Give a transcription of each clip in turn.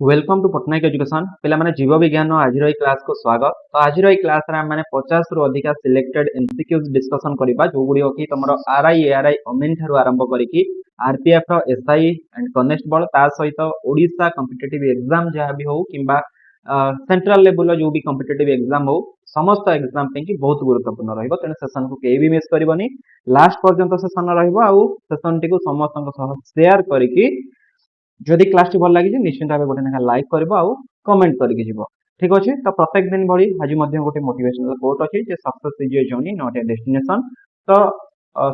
Welcome to Patnaik education पे जीव विज्ञान आज क्लास को स्वागत। तो आज क्लास रे हम 50 रु अधिका सिलेक्टेड एमसीक्यूज डिस्कशन करबा जो गुडी कि तुम आरआई एआरआई अमेन ठारू आरंभ करिकी आरपीएफ रो एसआई एंड कनेस्टेबल ता सहित ओडिशा कॉम्पिटिटिव एग्जाम जहाँ भी हो किंबा सेंट्रल लेवल जो भी कॉम्पिटिटिव एग्जाम हो समस्त एग्जाम पे कि बहुत गुरुत्वपूर्ण रहिबो। तेणु सेशन को केही भी मिस करबनी, लास्ट पर्यंत सेशन रहिबो आ सेशन टी को समस्त शेयर करिकी जदि क्लास टी भल लगी निश्चित भाव गोटे ना लाइक कर कमेंट करके जीव। ठीक अच्छे, तो प्रत्येक दिन भली आज गोटे मोटिवेशनल कोट अच्छी success is a journey not a destination. तो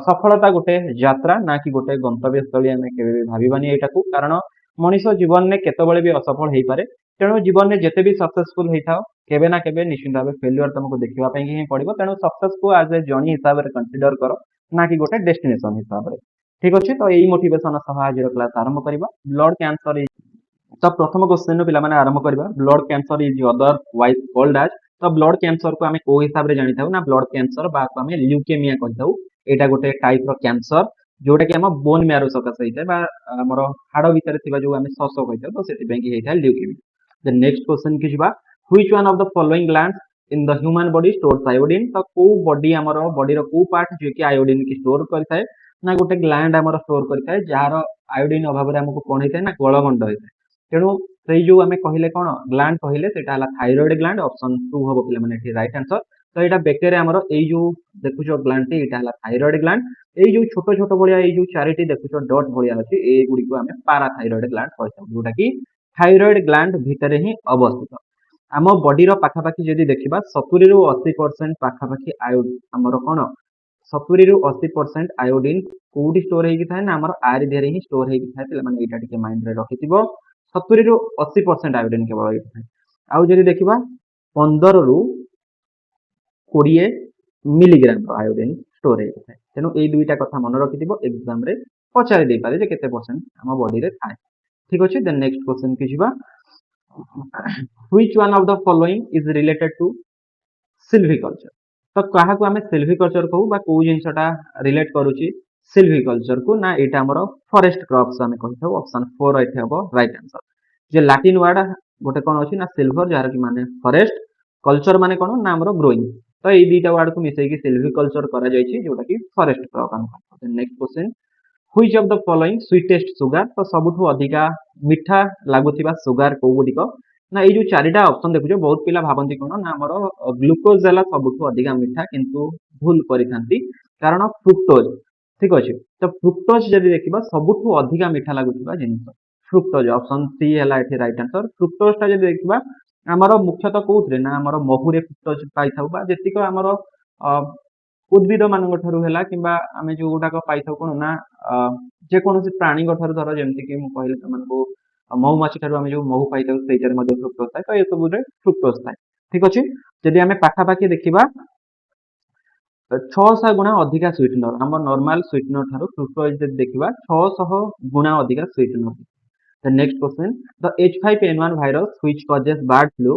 सफलता गोटे यात्रा ना कि गोटे गंतव्य स्थली आम के भावानी यहाँ, कारण मनीष जीवन में केतबे भी असफल हो पारे। तेणु जीवन में जिते भी सक्सेसफुल होता केवे ना केवे निश्चित भाव फेल्युअर तुमको देखापी ही पड़ो। तेणु सक्सेस को आज ए जर्नी हिसाब से कंसीडर कर ना कि गोटे डेस्टिनेशन हिसाब से। ठीक अच्छे, तो यही मोटिवेशन सह आज क्लास आरंभ करवा। ब्लड कैंसर इज तो प्रथम क्वेश्चन पे आरंभ करवा। Blood cancer is otherwise called as. तो ब्लड कैंसर को आम को हिसाब से जानी था ना, ब्लड कैंसर आम ल्यूकेमिया कही। यहाँ गोटे टाइप रो कैंसर जोटा कि आम बोन मैरो सकाश होता है आमर हाड़ भितर जो आम शस कही तो से ल्यूकेमिया। देन नेक्स्ट क्वेश्चन की जावा, which one of the following glands in the human body stores iodine. तो को बॉडी आमर बॉडी रो को पार्ट जो कि आयोडीन की स्टोर करता है ना गोटे ग्लैंड आमर स्टोर करता है जार आयोडीन अभाव आमको कौन होता है ना गलगंड होता है। तेणु से जो आम कहले कौन ग्लैंड कहले से थायरॉइड ग्लैंड ऑप्शन 2 हम पे राइट आंसर। तो यहाँ बेकर आमर यो देखुच ग्लैंड टी यहाँ थायरॉइड ग्लैंड। ये जो छोट छोट भाया जो चारिटी देखुच डट भाया अच्छी युड़ी को आम पाराथायरॉइड ग्लैंड कही जोटा कि थायरॉइड ग्लैंड भितर ही अवस्थित। आम बॉडी पाखापाखि जदि देखा 70 ରୁ 80% पाखापाखि आयोडीन आमर कौन 70 ରୁ 80% आयोडीन कौटी स्टोर होता है ना आमर आर देहरे ही स्टोर होता है। पे यहाँ माइंड रे रखि 70 ରୁ 80% आयोडीन केवल ये थाए। आउ जदि देखा 15 ରୁ 20 मिलीग्राम आयोडीन स्टोर होता है। तेणु ये दुईटा कथा मन रखि एग्जाम रे पचारि दे पारे केते परसेंट आम बॉडी रे थाए। ठीक अच्छे, देन नेक्स्ट क्वेश्चन की जावा, which one of the following is related to silviculture. तो क्या आम सिल्विकल्चर कहू बा को जिनसटा रिलेट करुच्ची सिल्विकल्चर को ना यहाँ आमर फॉरेस्ट क्रॉप्स आम कही ऑप्शन 4 ये हम राइट आंसर। जे लैटिन वर्ड गोटे कौन अच्छी ना सिल्वर जार कि माने फॉरेस्ट, कल्चर माने कौन ना आमर ग्रोइंग। तो ये दुईटा वर्ड को मिसेकी सिल्विकल्चर करा जायछि जोटा कि फॉरेस्ट क्रॉप आम कहू। Next question, which of the following sweetest sugar. तो सबुठु अधिका मीठा लगुवा सुगर को गुडिक ना ये जो चारिटा ऑप्शन देखुछ बहुत पिला भाबंती कौन ना आमर ग्लूकोज है सबुठु अधिका मीठा किंतु भूल करिथांती कारण फ्रुक्टोज। ठीक अच्छे, तो फ्रुक्टोज जब देखा सबुठु अधिका मीठा लगुवा जिन फ्रुक्टोज ऑप्शन 3 है राइट आंसर। फ्रुक्टोज टा जब देखा आमर मुख्यतः कौन ना आमर महुरे फ्रुक्टोज पाई जी आमर उद्भिद मान कि आम जो गुटाक पाई कौन ना जेकोसी प्राणी धर जमीक कहले तुमको महुमाछी ठार आम जो महू पाई फ्रुक्टोज थाए तो ये सब फ्रुक्टोज थाए। ठीक अच्छे, जदि आम पाखापाखि देखा 600 गुणा अधिका स्वीटनर आम नॉर्मल स्वीटनर ठार फ्रुक्टोज देखा 600 गुणा अधिका sweetener. The next question, the H5N1 virus which causes bird flu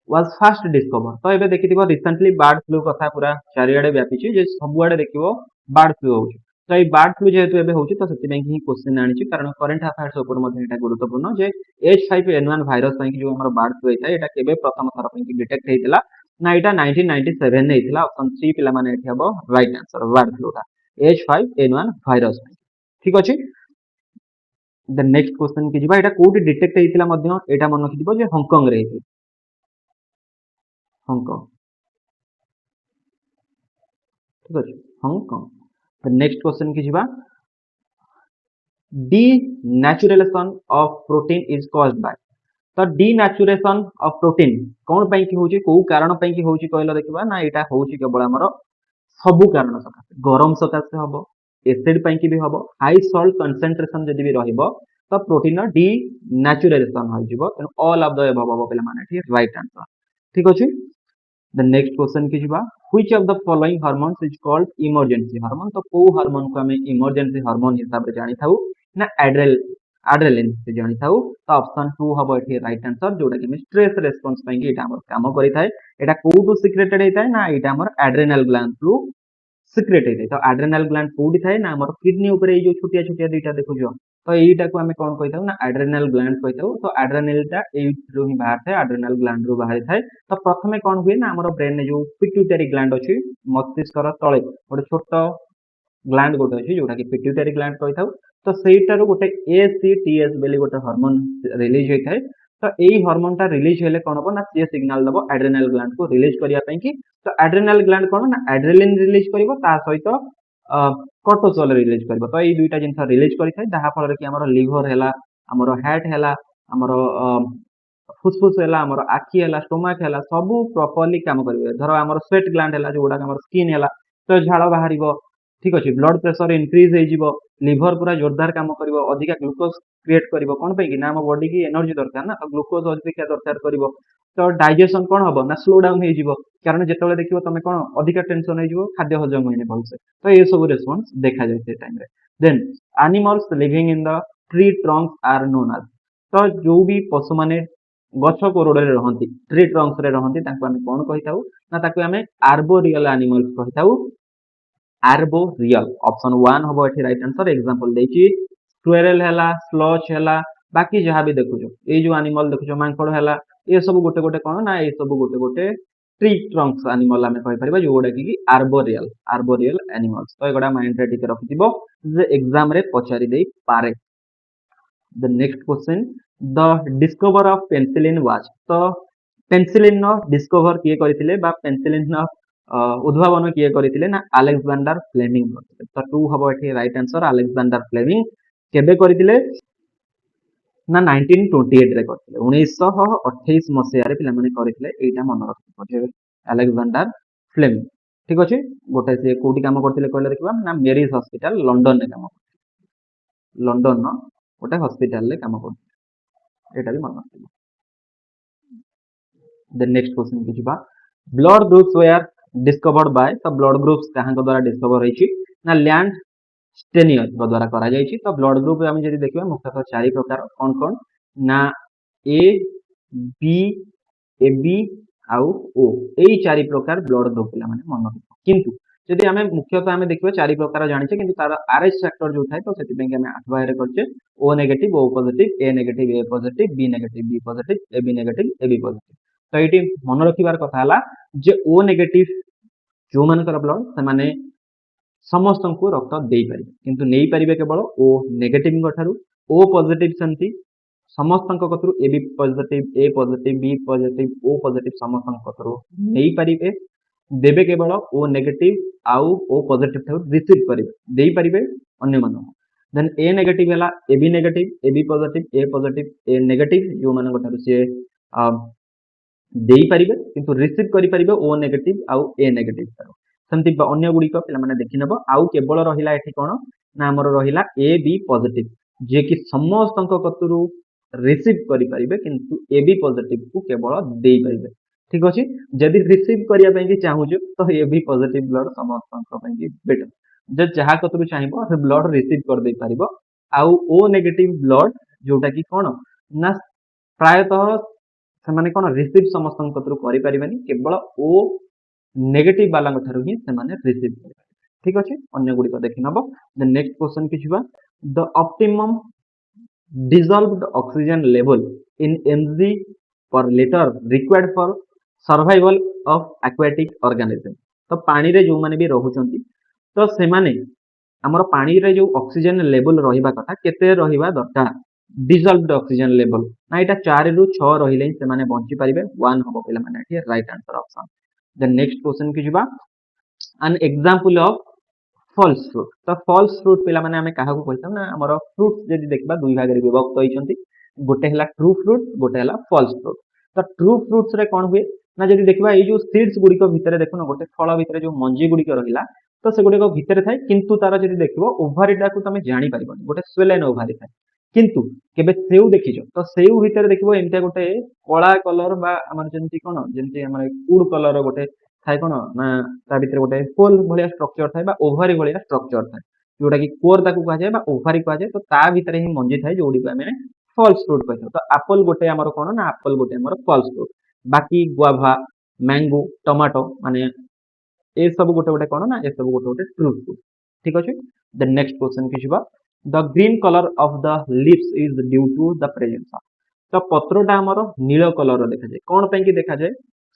was first discovered। तो ये देखि रिसेंटली बर्ड फ्लू कथा पूरा चारिआडे व्यापी जे सबुआडे देखिबो बर्ड फ्लू होउची। तो ये बर्ड फ्लू जेहेतु एबे होउची तो सेति ही क्वेश्चन आनिची कारण करंट अफेयर्स ऊपर मध्ये एटा गुरुत्वपूर्ण जे H5N1 भाइरस पई जो हमर बर्ड फ्लू होता है एटा केबे प्रथम थर पई डिटेक्ट हेतिला ना एटा 1997 ने हेतिला। ऑप्शन 3 पिला माने एठी हबो राइट आंसर बर्ड फ्लू ता H5N1 भाइरस। ठीक अछि, द नेक्स्ट क्वेश्चन की जिबा एटा कोठी डिटेक्ट हेतिला मध्ये एटा मन रखिदिबो जे हांगकांग रे हेतिला हांगकांग। ठीक अच्छे, हांगकांग। नेक्स्ट क्वेश्चन की जिबा, denaturation of protein is caused bye. तो डीनेचुरेशन ऑफ प्रोटीन कौन पाई की होची को कारण पाई की होची कहलो देखिबा ना एटा होची केवल हमर सबु कारण सकासे गरम सकासे हबो, एसिड पाई की भी हबो, हाई सॉल्ट कंसंट्रेशन जदि भी रहइबो तो प्रोटीन डीनेचुरेशन हो जिवो। तेन ऑल ऑफ द अबव हबो पेला माने ठीक राइट आंसर। ठीक अछि, द नेक्स्ट क्वेश्चन की जिबा, which of the following hormones is called emergency hormone. तो को हार्मोन को हमें इमरजेंसी हार्मोन हिसाब से जानी थाउ ना एड्रेनालिन से जानी थाउ। तो ऑप्शन 2 हबो एठी राइट आंसर जोटा कि स्ट्रेस रेस्पॉन्स पई कि एटा हमर काम करि थाए। एटा कोटू सिक्रेटेड हेताय ना एटा हमर एड्रेनल ग्लैंड थ्रू सिक्रेट हेताय। तो एड्रेनल ग्लैंड कोडी थाए ना हमर किडनी ऊपर ए जो छोटिया छोटिया दुईटा देखुजो तो एटा को हमें कौन कहिथाउ ना एड्रेनल ग्लैंड कहिथाउ। तो एड्रेनलटा एइठु ही बाहर थाए, एड्रेनल ग्लैंड रू बाहर थाए। तो प्रथमे कौन हुए ना हमर ब्रेन ने जो पिट्यूटरी ग्लैंड अछि मस्तिष्कर तळे गोटे छोट ग्लैंड गोटे अछि जोटा कि पिट्यूटरी ग्लैंड कहिथाउ। तो सेइटारू गोटे एसीटीएस बेली गोटे हार्मोन रिलीज होई थाए। तो एई हार्मोन टा रिलीज हेले कोन हबो ना से सिग्नल दबो एड्रेनल ग्लैंड को रिलीज करिया पई कि। तो एड्रेनल ग्लैंड कोन ना एड्रेनालिन रिलीज करिवो ता सहित कॉर्टिसोल रिलीज करिवो। तो एई दुईटा जिंस रिलीज करि थाए जहा फल रे कि हमर लिवर हैला, हमर हार्ट हैला, हमर फुसफुस हैला, हमर आखि हैला, स्टोमक हैला सब प्रॉपर्ली काम करिवे। धरो हमर स्वेट ग्लैंड हैला जोडा हमर स्किन हैला तो झाଳ बाहरिबो। ठीक अछि, ब्लड प्रेशर इंक्रीज होई जिवो, लिवर पूरा जोरदार काम करिवो, अधिका ग्लूकोज क्रिएट करिवो। कोन पे कि ना हम बॉडी की एनर्जी दरकार ना, तो ग्लूकोज अधिका दरकार करिवो। तो डाइजेशन कोन हबो ना स्लो डाउन होई जिवो, कारण जेतेबेले देखिवो तमे कोन अधिका टेंशन होई जिवो, खाद्य हजम होइने भलसे। तो ये सब रिस्पांस देखा जाय से टाइम रे। Then animals living in the tree trunks are known as. तो जो भी पशु माने गछ कोरोडे रहंती, ट्री ट्रंक्स रे रहंती, ताको हम कोन कहिताउ ना ताको हम आर्बोरियल एनिमल्स कहिताउ। आर्बोरियल ऑप्शन 1 हबो एठी राइट आंसर। एग्जांपल देछि स्क्वेरल हैला, स्लॉच हैला, बाकी जहां भी देखुछो ए जो एनिमल देखुछो मांकड़ हैला, ये सब गोटे गोटे कोन ना, ये सब गोटे गोटे ट्री ट्रंक्स एनिमल आमे कहि परिबा जोडा कि आर्बोरियल एनिमल्स। तो एगोडा माइंड रे टिके रखिथिबो जे एग्जाम रे पचारि देई पारे। The next question, the discover of penicillin was. तो पेनिसिलिन नो डिस्कवर किए करथिले बा पेनिसिलिन नो उद्भावन किए करथिले ना अलेक्जेंडर फ्लेमिंग करथिले। तो 2 हबो एठी राइट आंसर। अलेक्जेंडर फ्लेमिंग केबे करथिले ना 1928 रे करथिले, 1928 मसिया रे पिला माने करथिले। एटा मन रखिबो जे अलेक्जेंडर फ्लेमिंग। ठीक अछि, गोटे से कोठी काम करथिले कहले देखिबा ना मेरिज हॉस्पिटल लंडन रे काम, लंडन नो गोटे हॉस्पिटल रे काम करथिले। एटा भी मन रखिबो। द नेक्स्ट क्वेश्चन के जिबा, blood groups were discovered by. तो ब्लड ग्रुप्स कहां द्वारा डिस्कवर होईची ना लैंड स्टेनियर द्वारा करा जाईची। तो ब्लड ग्रुप हम जदि देखिबा मुख्यतः चारि प्रकार कोन कोन ना ए बी ए बी आउ ओ, एई चारि प्रकार ब्लड ग्रुप पिला माने मन रखिबो। किंतु जदि हमें मुख्यतः हमें देखिबा चारि प्रकार जानिचे, किंतु तार आरएच फैक्टर जो थाए तो सेति बेंके हमें 8 बाय करचे। O negative O positive, A negative A positive, B negative B positive, A B negative A B positive. तो एटी मन रखिबार कथा हला जे ओ नेगेटिव जो मानकर ब्लड से माने समस्त को रक्त दे पारे, किंतु नहीं पारिबे केवल ओ नेगेटिव ठारू। ओ पॉजिटिव सेंती समस्त कतरु A B positive A positive B positive O positive समस्त कतरु नहीं पारिबे, देबे केवल ओ नेगेटिव आउ ओ पॉजिटिव ठारू रिसीव करिवे, देई पारिबे अन्य मान। देन ए नेगेटिव हला A B negative A B positive A positive A negative जो मान ठारू से देई पारिबे, किंतु रिसीव करि पारिबे ओ नेगेटिव आउ ए नेगेटिव ठारू। सेमति अन्य गुड़िक पे देखी नब। आउ केवल रहिला एठी कोन ना हमर रहिला ए बी पॉजिटिव जे कि समस्त कतरु रिसीव करि पारिबे, किंतु ए बी पॉजिटिव को केवल देई पारिबे। ठीक अछि, जदि रिसीव करिया पई कि चाहूछु तो ए बी पॉजिटिव ब्लड समस्त पई कि बेटर, जे जहा कतरु चाहिबो से ब्लड रिसीव कर दे पारिबो। आउ ओ नेगेटिव ब्लड जोटा कि कोन ना प्रायतः से माने कोन रिसीव समस्त कतरु करि पारिबेनी, केवल ओ नेगेटिव वाला ठारू ही से माने रिसीव करिवे। ठीक अछि, अन्य गुडी को देखि नबो। द नेक्स्ट क्वेश्चन कि छिबा, the optimum dissolved oxygen level in mg per liter required for survival of aquatic organism। तो पानी रे जो माने भी रहउचंती तो से माने हमर पानी रे जो ऑक्सीजन लेवल रहिबा कथा केते रहिबा दरकार। डिसॉल्व्ड ऑक्सीजन लेवल ना एटा 4 रु 6 रहिले से माने बंची पारिबे। 1 हबो पिला माने एठी right answer option. The next question कि जिबा, an example of false fruit. तो फॉल्स फ्रूट पिला माने हमें काहा को कहता ना हमर फ्रूट जदि देखबा दुई भाग रे विभक्त होइचंती, गोटे हला ट्रू फ्रूट गोटे हला फॉल्स फ्रूट। तो ट्रू फ्रूट्स रे कोन हुए ना जदि देखबा ए जो सीड्स गुडी को भितरे देखो ना गोटे फल भितरे जो मंजी गुडी को रहिला तो से गुडी को भितरे थाए, किंतु तार जदि देखबो ओभारिटा को तमे जानि परिबनी, गोटे स्वेलेन ओभारि थाए। किंतु केबे सेउ देखिजो तो सेउ भितरे देखबो एमते गोटे कला कलर बा हमर जेंति कोन जेंति हमर फूड कलर गोटे थाए कोन ना ता भितरे गोटे होल भलिया स्ट्रक्चर थाए बा ओभारी भलिया स्ट्रक्चर थाए, जोटा कि कोर ताकू कहा जाय बा ओभारी कहा जाय। तो ता भितरे ही मंजी थाए जोडी को हमें फॉल्स फ्रूट कहथौ। तो एप्पल गोटे हमर कोन ना एप्पल गोटे हमर फॉल्स फ्रूट। बाकी गुआवा मैंगो टमाटो माने ए सब गोटे गोटे कोन ना ए सब गोटे गोटे ट्रू फ्रूट। ठीक अछि, द नेक्स्ट क्वेश्चन कि छिबा, the green colour of the leaves is due to the presence of. तो पत्रटा आमर नील कलर देखा जाए कौन पे देखा जाए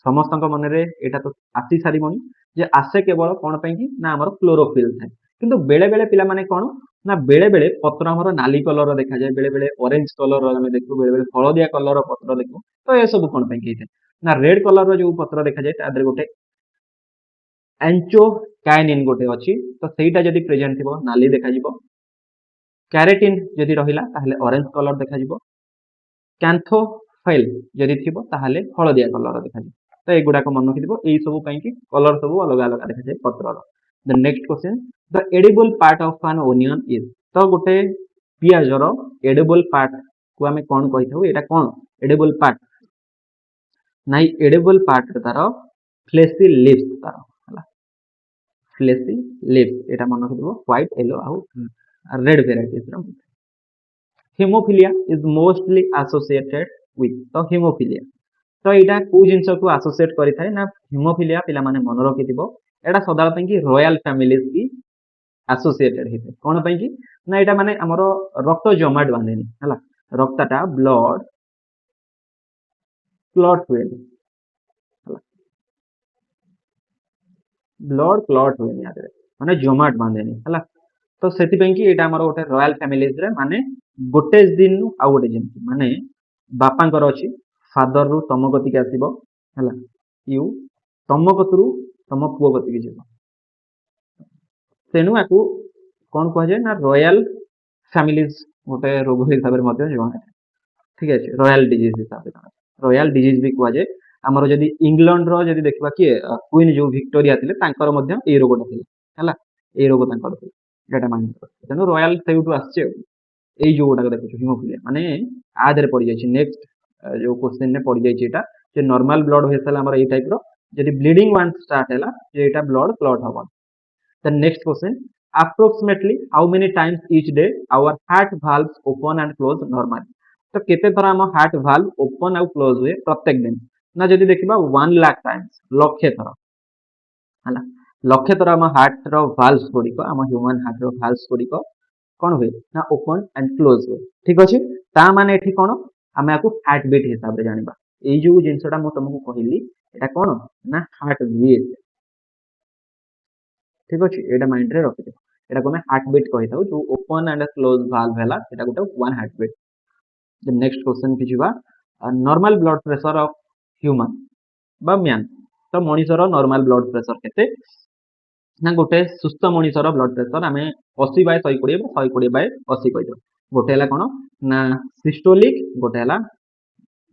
समस्त मन में यहाँ तो आसी सारी जे आसे केवल कौन पे ना आमर क्लोरोफिल थाए किंतु बेले बेले पिला माने कौन ना बेले बेले पत्र आमर नाली कलर देखा जाए बेले बेले ऑरेंज कलर आम देखू बेले बेले हलदिया कलर पत्र देखू तो ये सब कौन पे ना रेड कलर जो पत्र देखा जाए तादर गोटे एंचोकाइनिन गोटे अच्छी तो सहीटा जदि प्रेजेंट थी नाली देखा क्यारेटिन जदि रहिला ताहले ऑरेंज कलर देखा जिवो कैंथोफाइल जदि थिबो ताहले हलदिया कलर देखा जिवो तो एगुडाक मन रखिथिबो एई सब पई कि कलर सब अलग अलग देखा जाय पत्रर। The next question the edible part of an onion is तो गोटे पियाजर एडिबल पार्ट को आमे कोन कहिथाउ एटा कोन एडिबल पार्ट नाइ एडिबल पार्ट तार फ्लेसी लीव्स तार हला फ्लेसी लीव्स एटा मन रखिथिबो व्हाइट येलो आउ रेड वेराइटीज रो haemophilia is mostly associated with तो हेमोफिलिया तो यहाँ कौ जिनस को एसोसिएट करें ना हेमोफिलिया पिला माने मन रखिथिबो एटा सदा कि रॉयल फैमिलीज की एसोसिएटेड होता कौन पे कि ना यहाँ माने हमर रक्त जमाट बांधेनी है रक्तटा ब्लड क्लॉट हुए ब्लड क्लॉट हुए माने जमाट बांधेनी है तो से कि आमर गोटे रॉयल फैमिलीज रे माने गोटे दिन आउ गोटे दिन माने बापांकर अच्छी फादर रु तम गति के आसीबो हैला यू तम कतरु तम पुओ गति के जीव तेणु याकू कौन कह जाए ना रॉयल फैमिलीज गोटे रोग हिसाब से जଣା ठीक है रॉयल डिजीज हिसाब से जଣା रॉयल डिजीज भी कह जाए आमर जदि इंग्लैंड रो जदि देखबा किए क्वीन जो विक्टोरिया थिले तांकर मध्य ए रोगटा थिला हैला ए रोग तांकर थिला एटा मान तेणु रॉयल सेउटू आछे এই जो गोटा देखो हिमोफिलिया माने आधे पड़ जाए नेक्स्ट जो क्वेश्चन ने पड़ जाए जे नॉर्मल ब्लड वेसल हमर ए टाइप रो जदि ब्लीडिंग वन स्टार्ट हैला जे एटा ब्लड क्लॉट हबो the next question approximately how many times each day our heart valves open and close normally तो केते थरा हम हार्ट वाल्व ओपन आउ क्लोज हुए प्रत्येक दिन ना जदि देखिबा 1 लाख टाइम्स लक्षे थरा हला लक्षे थरा हम हार्ट रो वाल्व्स गुडी को हम ह्यूमन हार्ट रो वाल्व्स गुडी को कौन हुए ना ओपन एंड क्लोज हुए ठीक अच्छे ता माने एठी कौन आम आपको हार्ट बीट हिसाब से जाना ये जो जिनसा मुझे तुमको कहली एटा कौन ना हार्ट बीट ठीक अच्छे यहाँ माइंड रे रखिथ एटा को हार्ट बीट कही था जो ओपन एंड क्लोज वाल्व है एटा गोटे one heart beat next question की जीवा normal blood pressure of human बा मैन तो मनीषर नॉर्मल ब्लड प्रेशर केते ना गोटे सुस्थ मनीषर ब्लड प्रेशर आम 80 बाय 120 120 बाय 80 कही गोटे है कौन ना सिस्टोलिक गोटे है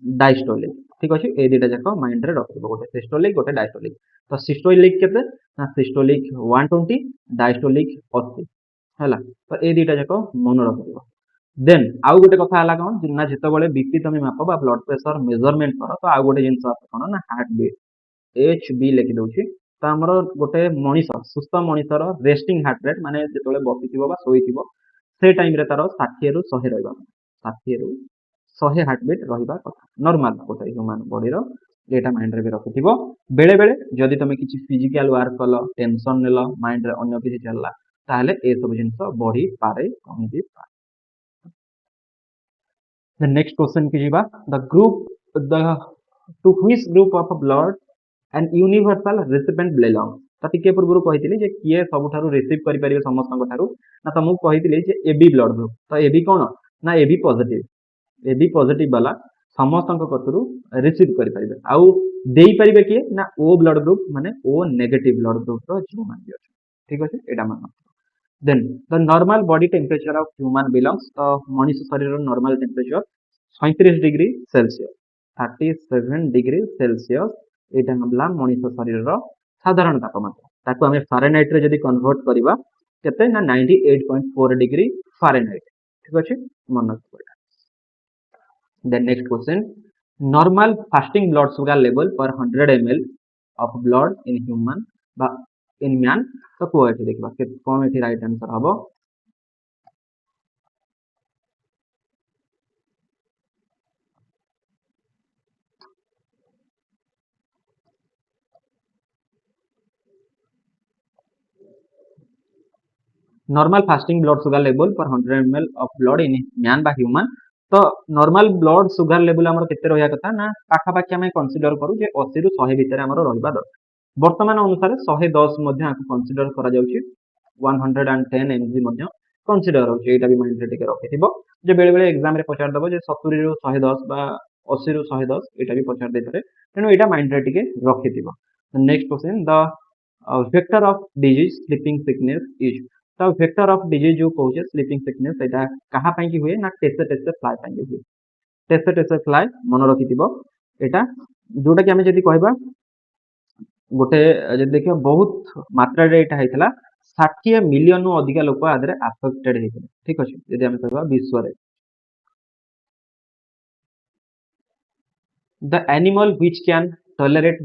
डायस्टोलिक ठीक अच्छे ये दुटा जाक माइंड रे रखिब गोटे सिस्टोलिक गोटे डायस्टोलिक तो सिस्टोलिक केते ना सिस्टोलिक 120 डायस्टोलिक 80 हैला तो ये दुटा जाक मन रखिब देन आउ गोटे कथा है कौन ना जिते बीपी तुम माप बा ब्लड प्रेशर मेजरमेंट कर तो आउ गोटे जिनस कौन ना हार्ट बीट एच बी लिखि दउछि तो आमर गोटे मनीष सुस्थ मनीषर रेस्टिंग हार्ट रेट माने जो बसी शोई से टाइम रे तार 60 रु 100 रहा 60 रु 100 हार्ट बीट रहा कथा नॉर्मल गोटे ह्यूमन बॉडी एटा माइंड रे भी रखिथिबो बेले बेले जदि तुम किसी फिजिकल वर्क कल टेंशन नेल माइंड रे अन्य किसी चलला ताहले ए सब जिंस बढ़ी पारे कमी भी पारे द नेक्स्ट क्वेश्चन की जीवा the group the two which group of blood and universal recipient belong तो टिके पूर्व कही जे किए सबुठारु रिसीव करि परिबे समस्त ठारु ना तुमको कही जे एबी ब्लड ग्रुप तो एबी कौन ना एबी पॉजिटिव वाला समस्त कतरु रिसीव करि परिबे आउ देई परिबे किए ना ओ ब्लड ग्रुप माने ओ नेगेटिव ब्लड ग्रुप रो जो मान भी ठीक अछि एटा मान then the normal body temperature of human belongs तो मनुष्य शरीर normal temperature 37 degree Celsius 37 degree Celsius एटा हमला मनुष्य शरीर साधारण तापमात्रा ताको हमें फारेनहाइट रे जदी कन्वर्ट करबा केते ना 98.4 डिग्री फारेनहाइट ठीक अछि मन रखिबा then next question normal fasting blood sugar level per 100 ml of blood in human बा इन मैन तो को एठी देखबा के कोन एठी राइट आंसर हबो normal fasting blood sugar level per 100 ml of blood in man बा ह्यूमन। तो नॉर्मल ब्लड शुगर लेवल हमर केते रहया कथा ना पाखा पाखी हम कंसीडर करू जे 80 रु 100 भितर हमर रहबा दरकार। वर्तमान अनुसार 110 मध्ये आको कंसीडर करा जाउची 110 mg मध्ये कंसीडर होची। एटा भी माइंड रे टिके रखिथिबो जे बेले बेले एग्जाम रे पचार दबो जे 70 रु 110 बा 80 रु 110 एटा भी पचार दे पारे, तेनु एटा माइंड रे टिके रखिथिबो। Next question the vector of disease sleeping sickness is. तो वेक्टर ऑफ डिजीज जो कहूचे स्लीपिंग सिकनेस एटा कहा पई की हुए ना टेसे टेसे फ्लाई पई हुए। टेसे टेसे फ्लाई मन रखिथिबो एटा जोटा कि हमें जदी कहबा गोटे जदी देखियो बहुत मात्रा रे एटा हेतला 60 मिलियन नु अधिक लोक आदरे अफेक्टेड हेतले। ठीक अछि जदी हम कहबा विश्व रे the animal which can tolerate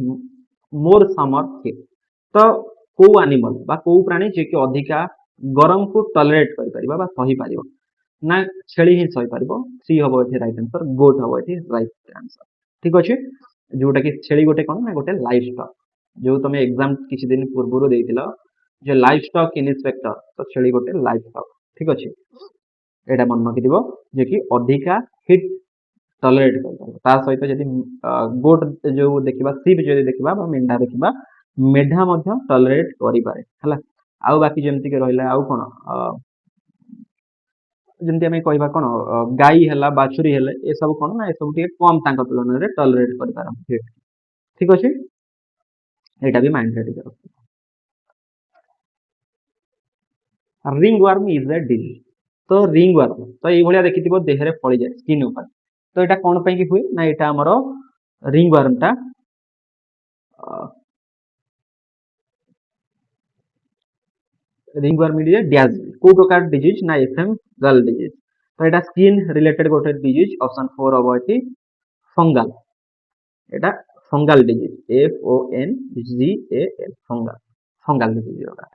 more summer heat. तो को एनिमल बा को प्राणी जे कि अधिका गरम को टॉलरेट करि परिबा बा सही परिबो ना छेली ही सही परिबो। सी हबो एठी राइट आंसर, गोट हबो एठी राइट आंसर। ठीक अछि जोटा कि छेली गोटे कोन ना गोटे लाइफ स्टॉक जो तमे एग्जाम किछि दिन पूर्वरो देइथिलो जे लाइफ स्टॉक इंस्पेक्टर तो छेली गोटे लाइफ स्टॉक। ठीक अछि एटा मन रखिदिबो जे कि अधिका हिट टॉलरेट कर ता सहित जदी गोट जो देखिबा सीप जदी देखिबा बा मेंढा देखिबा मेढा मध्ये टॉलरेट करि पारे हला। आउ बाकी जेमति के रहिला आउ कोन जेमति हमें कहबा कोन गाई हला बाछुरी हले ए सब कोन ना ए सब टिके कम तांका तुलना रे टॉलरेट करि पारम हिट। ठीक अछि एटा भी माइंड रे टिके रखिबो। Ringworm is a disease. तो रिंग वर्म तो एई भलिया देखिथिबो देह रे फळी जाय स्किन ऊपर। तो एटा कोन पई की हुए ना एटा हमरो रिंग वर्म टा रिंग वर्म इज डैश को प्रकार डिजीज ना एफएम गल डिजीज। तो एटा स्किन रिलेटेड गोटे डिजीज ऑप्शन 4 हबो एठी फंगल। एटा fungal disease F O N G A L fungal fungal disease होगा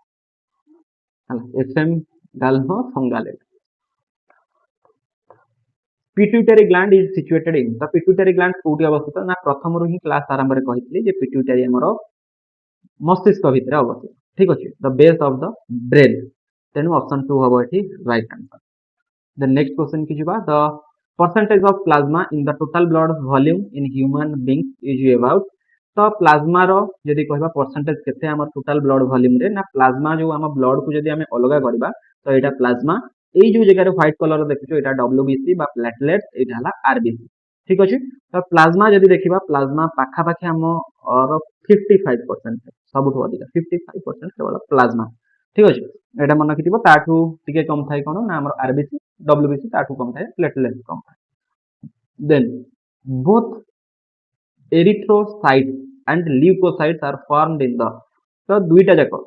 हला एफएम गल हो fungal. Pituitary gland is situated in. तो पिट्यूटरी ग्लैंड कोठी अवस्थित ना प्रथम रु ही क्लास आरंभ रे कहितली जे पिट्यूटरी हमरो मस्तिष्क भितर अवस्थित। ठीक अछि the base of the brain तेनु ऑप्शन 2 हबो एठी right answer. The next question की जिबा the percentage of plasma in the total blood volume in human being is about. तो प्लाज्मा रो जदी कहबा परसेंटेज केते हमर टोटल ब्लड वॉल्यूम रे ना प्लाज्मा जो हम ब्लड को जदी हम अलगा करबा तो एटा प्लाज्मा এই जो जगह व्हाइट कलर देखिছো এটা डब्ल्यूबीसी बा प्लेटलेट्स এটা हला आरबीसी। ठीक अछि तो प्लाज्मा जदी देखिबा प्लाज्मा पाखा पाखी हम और 55% सबुठ अधिक 55% केवल प्लाज्मा। ठीक अछि एटा मन रखिथिबो ताठू टिके कम थाई कोन ना हमर आरबीसी डब्ल्यूबीसी ताठू कम थाई प्लेटलेट्स कम थाई। Then both erythrocytes and leucocytes are formed in the. तो दुईटा जाको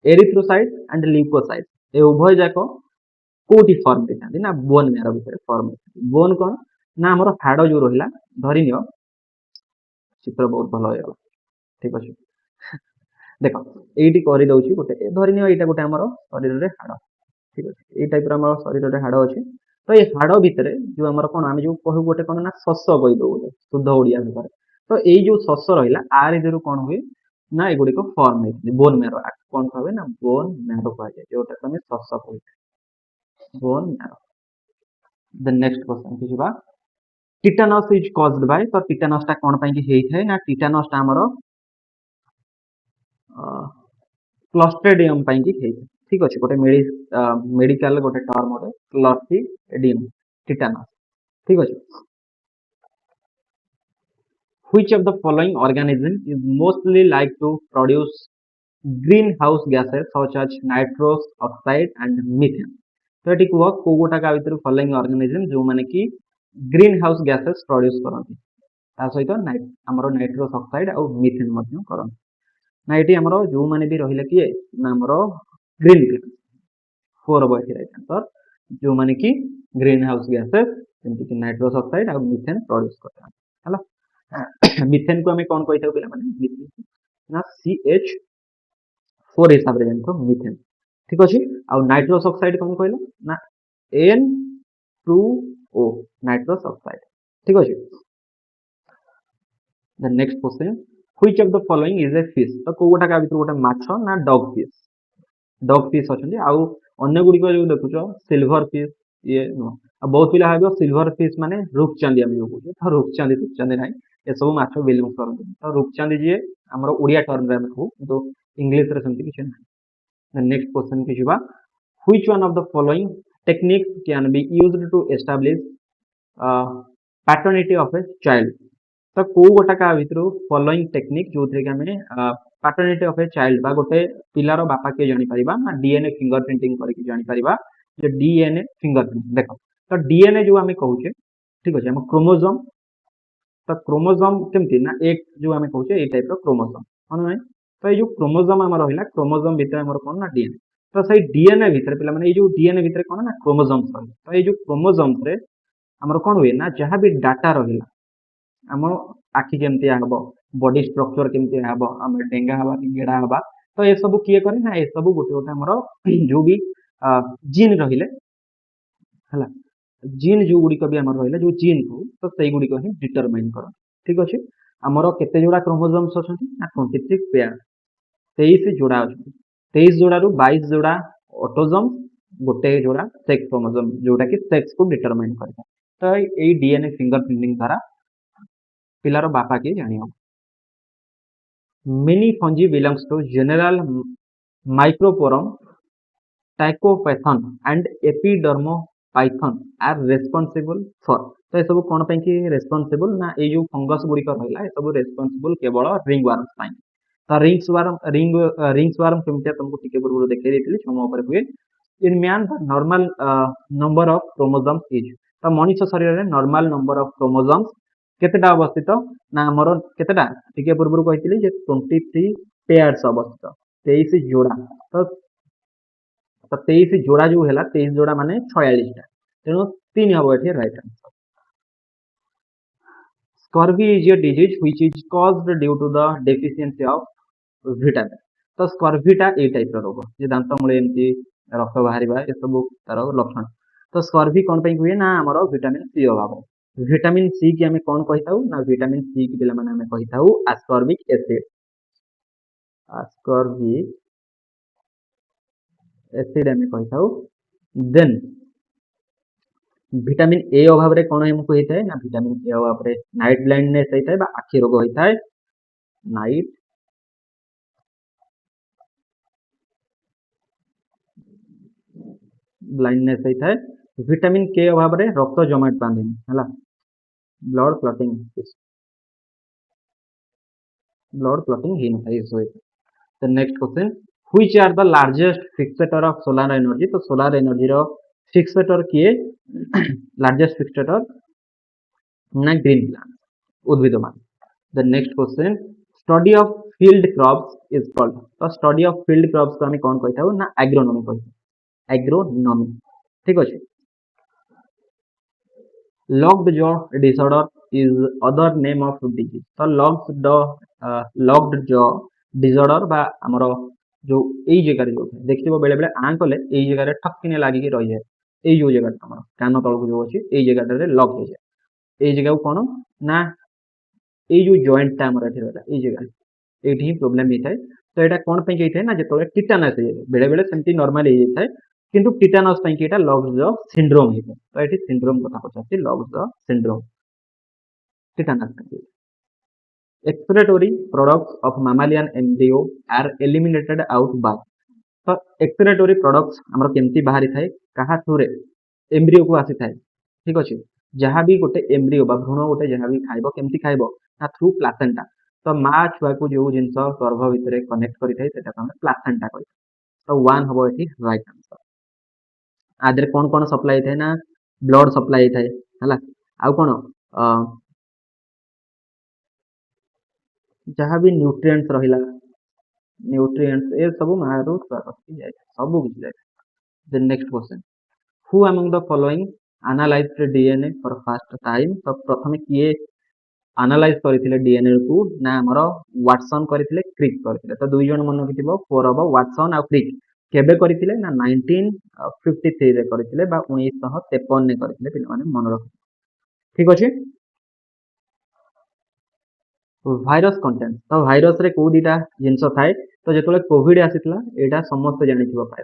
एरिथ्रोसाइट्स एंड ल्यूकोसाइट्स ए उभय जाको कोटी फॉर्म देखाती ना बोन मेरो भितर फॉर्म बोन कोन ना हमर हाड़ जो रहिला धरि नियो चित्र बहुत भलो होय। ठीक अछि देखो एइटी करि दउची गोटे धरि नियो एटा गोटे हमर शरीर रे हाड़। ठीक अछि ए टाइप रो हमर शरीर रे हाड़ अछि। तो ए हाड़ भितर जो हमर कोन हम जो कहू गोटे कोन ना सस कहि दउ गोटे शुद्ध ओडिया भितर। तो एई जो सस रहिला आर इधर कोन हुए ना एगुडी को फॉर्म है बोन मेरो कोन कहबे ना बोन मेरो कह जाय जोटा तमे सस कहू bone marrow. The next question की जिबा टिटानस इज कॉज्ड बाय। तो टिटानस टा कोन पई की हेइ थाए ना टिटानस टा हमरो क्लस्ट्रिडियम पई की हेइ। ठीक अछि गोटे मेडिकल गोटे टर्म गोटे क्लस्ट्रिडियम टिटानस। ठीक अछि which of the following organism is mostly like to produce greenhouse gases such as nitrous oxide and methane। तो एटी कुह को गोटा का भितर फॉलोइंग ऑर्गेनिज्म जो माने कि ग्रीन हाउस गैसेस प्रोड्यूस करंती ता सहित हमरो नाइट्रस ऑक्साइड और मीथेन मध्य करंती ना एटी हमरो जो माने भी रहिला कि ना हमरो ग्रीन प्लांट 4 बाय राइट आंसर जो माने कि ग्रीन हाउस गैसेस जेंति कि नाइट्रस ऑक्साइड और मीथेन प्रोड्यूस करता हला। मिथेन को हमें कौन कहते हो पिला माने मिथेन ना CH4 हिसाब रे जानतो मिथेन। ठीक अछि आ नाइट्रस ऑक्साइड कोन कहलो ना N2O नाइट्रस ऑक्साइड। ठीक अछि the next question which of the following is a fish. तो को गोटा का भितर गोटा माछ ना डॉग फिश अछंती आ अन्य गुड़िक जो देखुच सिल्वर फिश ये नुह बहुत पिला भाव सिल्वर फिश माने रूपचांदी आम जो कहे तो रूपचांदी रूपचांदी ना ये सब माछ बिलोंग करते तो रूपचांदी जी आम ओडिया टर्म रे कहू तो इंग्लीश रे सेमती किसी ना नेक्स्ट क्वेश्चन की जीवा which one of the following technique can be used to establish paternity of a child तो को गोटा का भितर फॉलोइंग टेक्निक जो थे कि हमें पैटर्निटी ऑफ ए चाइल्ड बा गोटे पिलार बापा किए जानि परिबा ना डीएनए फिंगरप्रिंटिंग करके जानि परिबा जे डीएनए फिंगरप्रिंट देखो तो डीएनए जो हमें कहूचे ठीक अछि हम क्रोमोसोम तो क्रोमोसोम केमती ना एक जो हमें कहूचे ए टाइप रो क्रोमोसोम माने नहीं तो ये जो क्रोमोसोम हमर रहिला क्रोमोसोम भीतर हमर कोन ना डीएनए तो सही डीएनए भीतर पिला माने ये जो डीएनए भीतर कोन ना क्रोमोसोम्स रही तो ये जो क्रोमोसोम्स रे हमर कोन हुए ना जहां भी डाटा रहिला आम आखि केमती हम बॉडी स्ट्रक्चर केमती हम आम डेंगा हवा कि गेड़ा हवा तो ये सब किए करे ना ये सब गोटे गोटे आमर जो भी जीन रहिले है जीन जो गुड़िक भी आमर रहिले जो जीन को तो से गुड़िक ही डिटरमाइन कर ठीक अच्छे आमर केते जोड़ा क्रोमोसोम्स अच्छा ना 23 पेयर 23 जोड़ा अच्छा 23 जोड़ारू 22 जोड़ा ऑटोसोम्स गोटे जोड़ा सेक्स क्रोमोसोम जोटा कि सेक्स को डिटरमाइन करता तो ये डीएनए फिंगरप्रिंटिंग द्वारा पिलार बापा किए जानी हम many fungi belongs to general microsporum trichophyton and epidermophyton are responsible for तो ये सब कौन पे कि रेस्पॉन्सिबल ना ये जो फंगस गुड़िक रहा है सब रेस्पॉन्सिबल केवल रिंग वार्म तो रिंग्स वार्म केमती तुमको टिके पूर्व देखा देती छम उपर हुए in man normal number of chromosomes is तो मनुष्य शरीर में नॉर्मल नंबर ऑफ क्रोमोसोम्स केतेटा अवस्थित ना आमर केतेटा टिके पूर्व कही जे 23 पेयर्स अवस्थित 23 जोड़ा तो 23 जोड़ा जो है 23 जोड़ा माने 46 टा तेणु 3 हम ये right answer scurvy is a disease which is caused due to the deficiency of vitamin तो स्कर्वीटा ए टाइप रोग जे दांत मूले एमती रक्त बाहर ये सब तार लक्षण तो स्कर्वी कौन पे हुए ना आमर विटामिन सी अभाव विटामिन सी की आम कौन कही था ना विटामिन सी की पिला माने कही था आस्कॉर्बिक एसिड आम कही था देन विटामिन ए अभाव रे कौन हमको होता है ना विटामिन ए अभाव रे नाइट ब्लाइंडनेस होता है आखि रोग होता है नाइट ब्लाइंडनेस होता है विटामिन के अभाव रे रक्त जमाट बांधेनी है ब्लड क्लॉटिंग ही ना इस the next question which are the largest fixator of solar energy तो solar energy रो fixator किए largest fixator ना green plant उद्भिद मान the next question study of field crops is called तो study of field crops को हमें कौन कहता है ना agronomy कहता है agronomy ठीक है locked jaw disorder is other name of disease तो locked jaw disorder बा हमरो जो এই জায়গার जो देखिबो बेले बेले आं कले এই জায়গার ठक्किने लागि कि रहि जाय এই जो জায়গা हमरो कान तळको जो अछि এই জায়গাটারে লক হয়ে যায় এই জায়গাও কোন না এই जो জয়েন্টটা हमर এଠି रहला এই জায়গা एठी प्रॉब्लम हे थाय तो एटा कोन पे कि थाय ना जेतोले टिटानस हे बेले बेले सेमती नॉर्मल हे थाय किंतु टिटानस पे कि एटा लॉक्ड जॉ सिंड्रोम हे तो एठी सिंड्रोम कथा पछाती locked jaw syndrome tetanus excretory products of mammalian embryo are eliminated out by तो excretory products हमर केमती बाहरी थाए कहा थ्रू एम्ब्रियो को आसी थाए ठीक अछि जहां भी गोटे एम्ब्रियो बा भ्रूण गोटे जहां भी खाइबो केमती खाइबो ना थ्रू प्लासेंटा तो मां छुआ को जो जिंस गर्भ भितर कनेक्ट करि थाए सेटा हम प्लासेंटा कहि तो 1 हबो एठी राइट आंसर आदर कोन कोन सप्लाई थाए ना ब्लड सप्लाई थाए हला आउ कोन जहां भी न्यूट्रिएंट्स रहिला न्यूट्रिएंट्स ए सब मारू स्वास्थ्य जाय सब कुछ जाय the next question who among the following analysed DNA for first time तो प्रथम किए एनालाइज करथिले डीएनए को ना हमर वाटसन करथिले क्रिक करथिले तो दुई जन मन किथिबो फोर अब वाटसन आ क्रिक केबे करथिले ना 1953 रे करथिले बा 1953 ने करथिले पिला माने मन रख ठीक अछि भाइरस कंटेंट तो भाइरस रे को दीटा जिंस थाए तो जेतले कोविड आसीतला एटा समस्त जानिथिबो पाए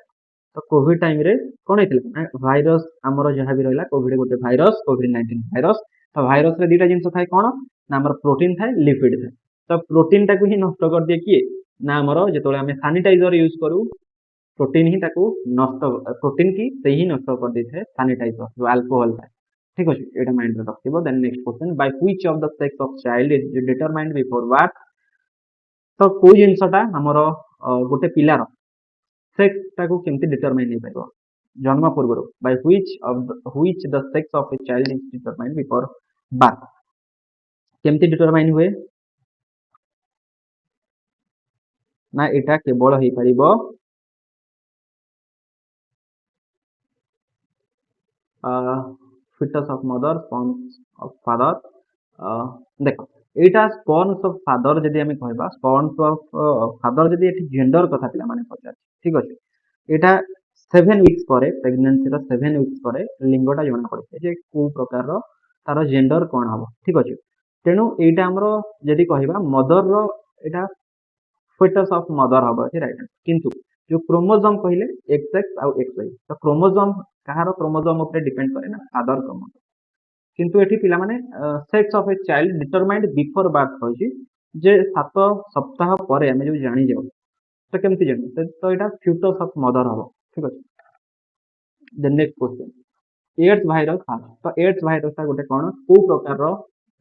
तो कोविड टाइम रे कोन हेतिला भाइरस हमरो जहा भी रहला कोविड गोटे भाइरस कोविड-19 भाइरस तो भाइरस रे दीटा जिंस थाए कोन ना हमर प्रोटीन थाए लिपिड थाए तो प्रोटीन टाकू ही नष्ट कर दिए किए ना हमरो जेतोले हमें सैनिटाइजर यूज करू प्रोटीन ही ताकू नष्ट प्रोटीन की से ही नष्ट कर दी थे सैनिटाइजर जो अल्कोहल था ठीक अछि एटा माइंड रे रखिबो then next question by which of the sex of child is determined before birth तो कोई जिनसटा हमरो गोटे पिलार सेक्स ताकू केमती डिटरमाइन नहीं पाइबो जन्म पूर्व by which the sex of a child is determined before birth केमती डिटरमाइन हुए ना एटा केवल होई परिबो fetus of mother sperms of father देखो एटा स्पर्म्स ऑफ फादर जदी हमें कहबा स्पर्म्स ऑफ फादर जदी एठी जेंडर कथा पिला माने पचार ठीक अछि एटा 7 वीक्स परे प्रेगनेंसी रो 7 वीक्स परे लिंगटा जणा पड़े जे को प्रकार रो तार जेंडर कोन हबो ठीक अछि तेनु एटा हमरो जदी कहबा mother row Etah fetus of mother हबो अछि राइट किंतु जो क्रोमोसोम कहले XX आ XY तो क्रोमोसोम कहारो क्रोमोसोम ऊपर डिपेंड करे ना फादर क्रोमोसोम किंतु एठी पिला माने sex of a child determined before birth होची जे 7 सप्ताह परे हमें जो जानि जाऊ तो केमति जानि तो एटा फ्यूटस ऑफ मदर हबो ठीक अछि the next question AIDS virus तो एड्स वायरस ता गोटे कोन को प्रकार रो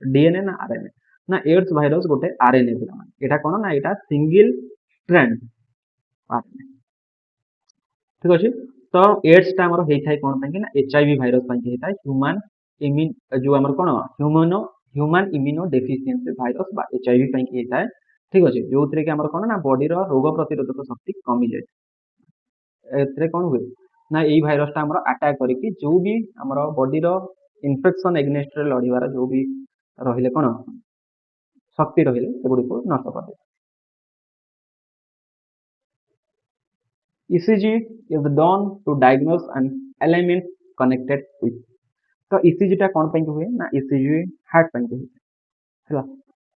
डीएनए ना आरएनए ना एड्स वायरस गोटे आरएनए पिला माने एटा कोन ना एटा सिंगल स्ट्रैंड आरएनए ठीक अछि तो एड्स ता हमर हेइ थाइ कोन पय कि ना एचआईवी वायरस पय हेइ थाइ ह्यूमन इम्यून जो हमर कोन ह्यूमन इम्यूनो डेफिशिएंसी वायरस बा एचआईवी पय हेइ थाइ ठीक अछि जोतरे कि हमर कोन ना बॉडी रो रोग प्रतिरोधक शक्ति कमी जाय एतरे कोन हुए ना एई भाइरस ता हमर अटैक करी कि जो भी हमर बॉडी रो इन्फेक्शन एग्नेस्ट रे लड़ीवार जो भी रहिले कोन शक्ति रहिले सेगुडी को नष्ट कर दे ECG is done to diagnose an element connected with तो ECG टा कोन पय हुए ना ECG हार्ट पय हुए हला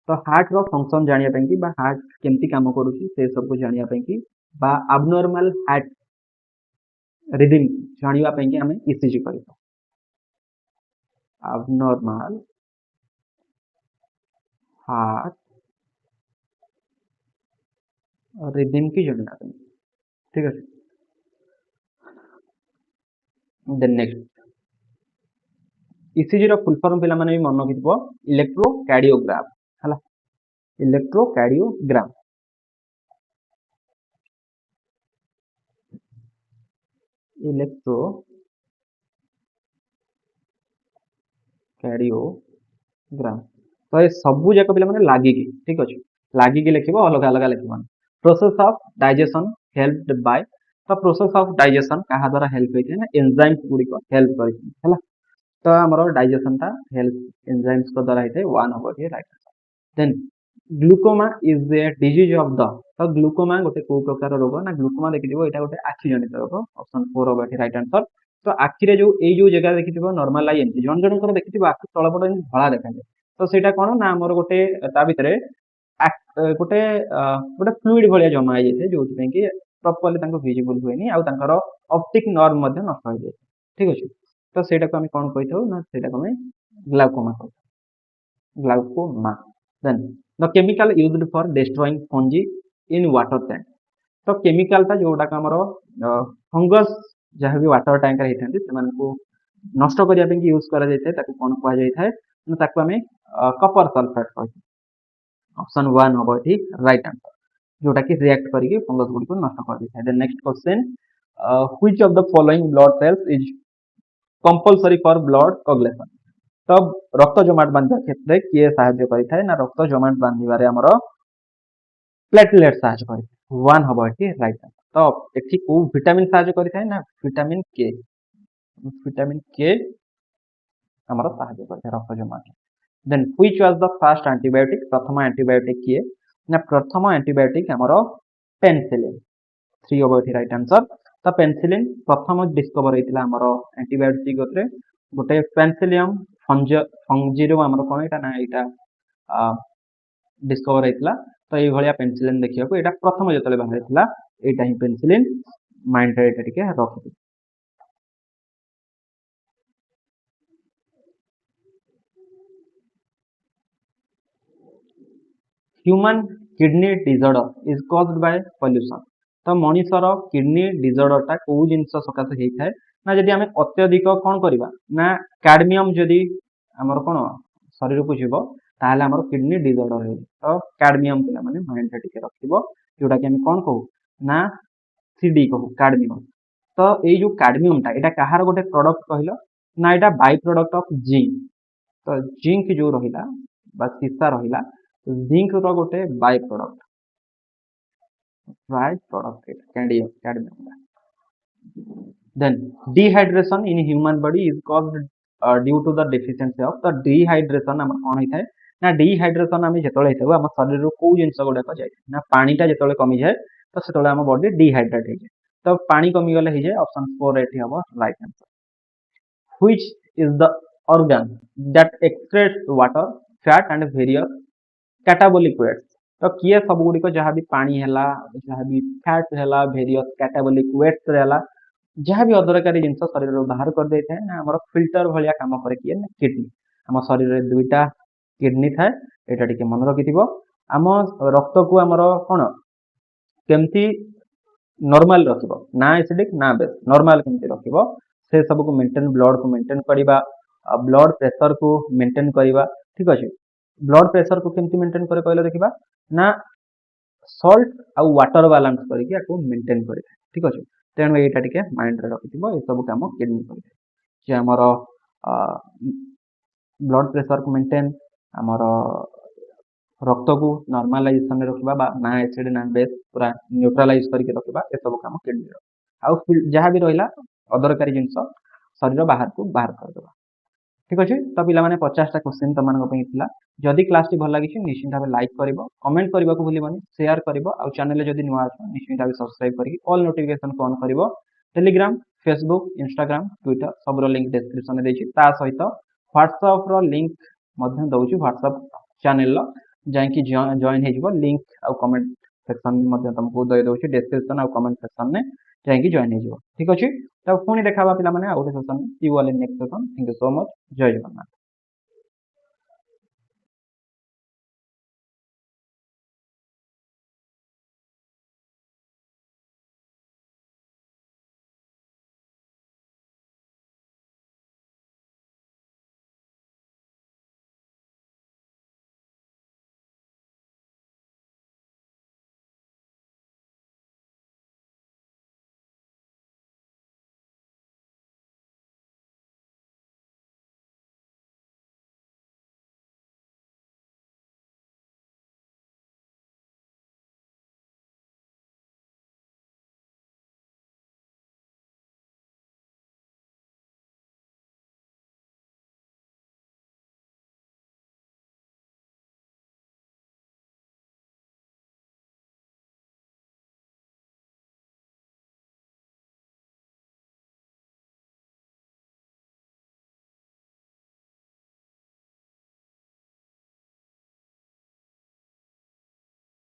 तो हार्ट रो फंक्शन जानिया पय कि बा हार्ट केमती काम करूची से सब को जानिया पय कि बा एब्नॉर्मल हार्ट रिदम जानिया पय कि हमें ECG करितो एब्नॉर्मल हार्ट रिदम की जानिया पय ठीक है देन नेक्स्ट ECG रो फुल फॉर्म पिला माने मन रखिबो इलेक्ट्रोकार्डियोग्राम हला इलेक्ट्रोकार्डियोग्राम इलेक्ट्रोकार्डियोग्राम तो ये सब जाक पिला माने लागि की ठीक अछि लागि की लिखिबो अलग अलग लिखिबो process of digestion helped by तो प्रोसेस ऑफ डाइजेशन कहा द्वारा हेल्प होइते ना एंजाइम्स गुडी को हेल्प करिते हला तो हमरो डाइजेशन ता हेल्प एंजाइम्स को द्वारा हेते वन ओवर हे right then glaucoma is the disease of the तो ग्लूकोमा गोटे को प्रकार रोग ना ग्लूकोमा देखिदिबो एटा गोटे आखि जनित रोग ऑप्शन 4 ओवर हे राइट आंसर तो आखि रे जो ए जो जगह देखिदिबो नॉर्मल आई एमती जन जन कर देखिदिबो आखि तळपट धळा देखाय तो सेटा कोन ना हमर गोटे ता भितरे गोटे गोटे फ्लूइड भलिया जमा आइ जेते जो पे कि प्रॉपर्ली तांको विजिबल होएनी आ तांकर ऑप्टिक नर्व मध्ये नष्ट हो जाय ठीक अछि तो सेटा को हम कोन कहिथौ ना सेटा को हम ग्लाउकोमा कहू glaucoma then the chemical used for destroying fungi in water tank तो केमिकल ता जोटा का हमरो फंगस जहाँ भी वाटर टैंक रे हेतंती सेमान को नष्ट करिया पे यूज करा जायते ताको कोन कहै जाय थाए ना ताको हमें कपर सल्फेट कहै ऑप्शन 1 होबो ठीक राइट आंसर जोटा कि रिएक्ट करके फंगस गुडी को नष्ट कर देता है then next question which of the following blood cells is compulsory for blood coagulation तब रक्त जमाट बांधवा क्षेत्र किए सहायता करिथाय ना रक्त जमाट बांधिबारे हमरो प्लेटलेट सहायता करिथाय 1 होबो एठी राइट आंसर तो एठी को विटामिन सहायता करिथाय ना विटामिन के हमरो सहायता करिथाय रक्त जमाट then which was the first antibiotic प्रथम एंटीबायोटिक किए ना प्रथम एंटीबायोटिक हमरो पेनिसिलिन 3 ओवर एठी राइट आंसर तो पेनिसिलिन प्रथम डिस्कवर हेतिला हमरो एंटीबायोटिक गोत्रे गोटे पेनिसिलियम फंजिरो हमरो कोन एटा ना एटा डिस्कवर हेतिला तो एई भलिया पेनिसिलिन देखिया को एटा प्रथम जतले बाहर हेतिला एटा ही पेनिसिलिन माइंड रे एटा टिके रखिबे। Human kidney disorder is caused by pollution. तो मनीषर किडनी डिसऑर्डर टा को जिनस सकाशे होता है ना जदि आम अत्यधिक कौन करवा ना कैडमियम जदि आमर कौन शरीर को जीव ताहले आमर किडनी डिसऑर्डर हो। तो कैडमियम पिला माने माइंड रे टिके रखिबो जोटा कि हम कौन कहू ना सीडी कहू कैडमियम। तो ये जो कैडमियम टा एटा कहार गोटे प्रोडक्ट कहलो ना एटा बाय प्रोडक्ट ऑफ जिंक। तो जिंक जो रहिला बा सीसा रहिला जिंक रो गोटे by product cadmium. Then dehydration in human body is caused due to the deficiency of the dehydration आम कौन होता है ना dehydration आम जो होता आम शरीर को जिन गुड़ाक जाए ना पानीटा जो कमी जाए तो से आम बॉडी डिहाइड्रेट हो जाए। तो पानी कमी गले हो जाए ऑप्शन 4 ये हम right answer. Which is the organ that excretes water, fat and various catabolic weights। तो किए सब गुड़िक जहाँ भी पानी है जहाँ भी फैट है वेरियस कैटाबोलिक वेट्स रहा जहाँ भी अदरकारी जिन शरीर बाहर कर दे था ना आम फिल्टर भाया कम करे किए ना किडनी। आम शरीर में दुईटा किडनी थाए यहाँ टे मन रखि आम रक्त को आमर कौन केमती नॉर्मल रखिबो ना एसिडिक ना बेस नॉर्मल केमती रखिबो से सब को मेंटेन ब्लड को मेंटेन करबा ब्लड प्रेशर को मेंटेन करबा। ठीक अछि ब्लड प्रेशर को केमती मेंटेन करे कहले देखिबा ना सॉल्ट आ वाटर बैलेंस करके आपको मेंटेन करे। ठीक अछि तेणु एटा टिके माइंड रे रखिथिबो ए सब काम किडनी करे जे हमर ब्लड प्रेशर को मेंटेन हमर रक्त को नॉर्मलाइजेशन रखबा बा ना एसिड ना बेस पूरा न्यूट्रलाइज करके रखबा ए सब काम किडनी रो आउ जहाँ भी रहिला अदरकारी जिंस शरीर बाहर को बाहर कर देबा। ठीक अछि तो पिला माने 50 टा क्वेश्चन तमन को पई थिला जदि क्लास टी भल लागिछि निश्चित भाबे लाइक करिवो कमेंट करबा को भूलिबनी शेयर करिवो आ चैनल जदि नुआ छ निश्चित भाबे सब्सक्राइब करी ऑल नोटिफिकेशन को ऑन करिवो। टेलीग्राम फेसबुक इंस्टाग्राम ट्विटर सब रो लिंक डिस्क्रिप्शन में देछि ता सहित व्हाट्सएप रो लिंक मध्य दउछि व्हाट्सएप चैनल लो जांकि जॉइन हे जिवो लिंक आ कमेंट सेक्शन में मध्य तुमको दे दउछि डिस्क्रिप्शन आ कमेंट सेक्शन में जांकि जॉइन हे जिवो। ठीक अछि तो पुणी देखाबा पिला माने आ सेशन सी वाले next session. Thank you so much जय जगन्नाथ।